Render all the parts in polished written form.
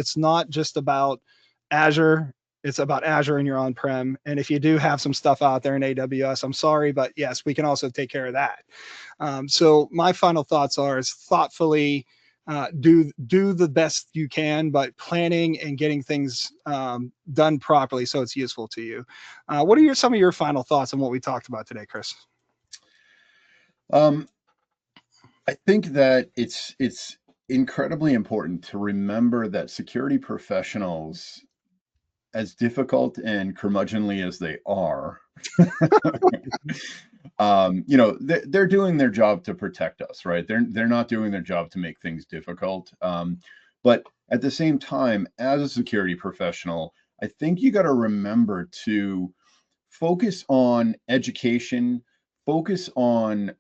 It's not just about Azure. It's about Azure and your on-prem. And if you do have some stuff out there in AWS, I'm sorry, but yes, we can also take care of that. So my final thoughts are is thoughtfully do the best you can, but planning and getting things done properly so it's useful to you. What are some of your final thoughts on what we talked about today, Chris? Um, I think that it's incredibly important to remember that security professionals, as difficult and curmudgeonly as they are, they're doing their job to protect us, right? They're not doing their job to make things difficult. But at the same time, as a security professional, I think you got to remember to focus on education, focus on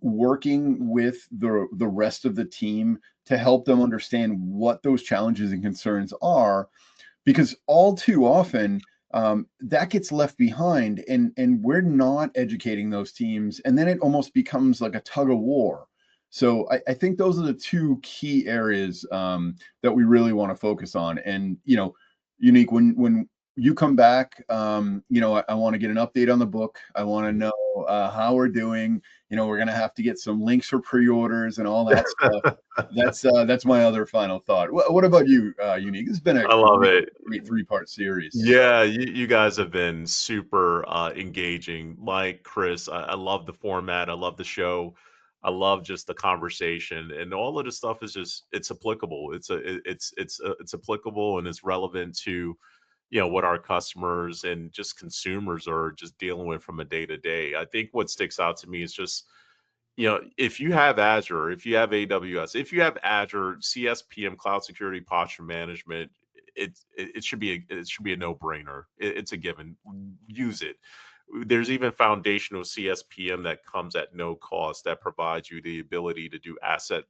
working with the rest of the team to help them understand what those challenges and concerns are, because all too often that gets left behind, and we're not educating those teams, and then it almost becomes like a tug of war. So I think those are the two key areas that we really want to focus on. And Unique, when you come back, I want to get an update on the book. I want to know how we're doing. We're gonna have to get some links for pre-orders and all that stuff. That's my other final thought. What about you, Unique? This has been a I love it. great three-part series. Yeah, you guys have been super engaging. Mike, Chris, I love the format. I love the show. I love just the conversation, and all of this stuff is just it's applicable. It's applicable and it's relevant to what our customers and just consumers are just dealing with from a day to day. I think what sticks out to me is just if you have Azure, if you have AWS, if you have Azure CSPM, Cloud Security Posture Management, it should be a no-brainer. It's a given. Use it. There's even foundational CSPM that comes at no cost that provides you the ability to do asset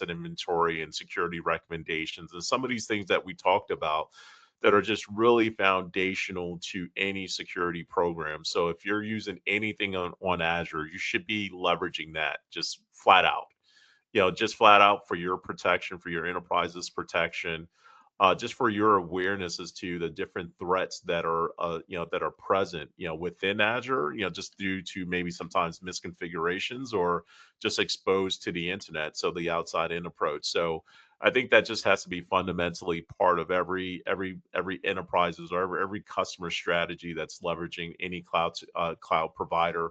inventory and security recommendations, and some of these things that we talked about that are just really foundational to any security program. So if you're using anything on Azure, you should be leveraging that just flat out. Just flat out for your protection, for your enterprise's protection, just for your awareness as to the different threats that are, that are present, within Azure, just due to maybe sometimes misconfigurations or just exposed to the internet. So the outside in approach. So I think that just has to be fundamentally part of every enterprise's or every customer strategy that's leveraging any cloud provider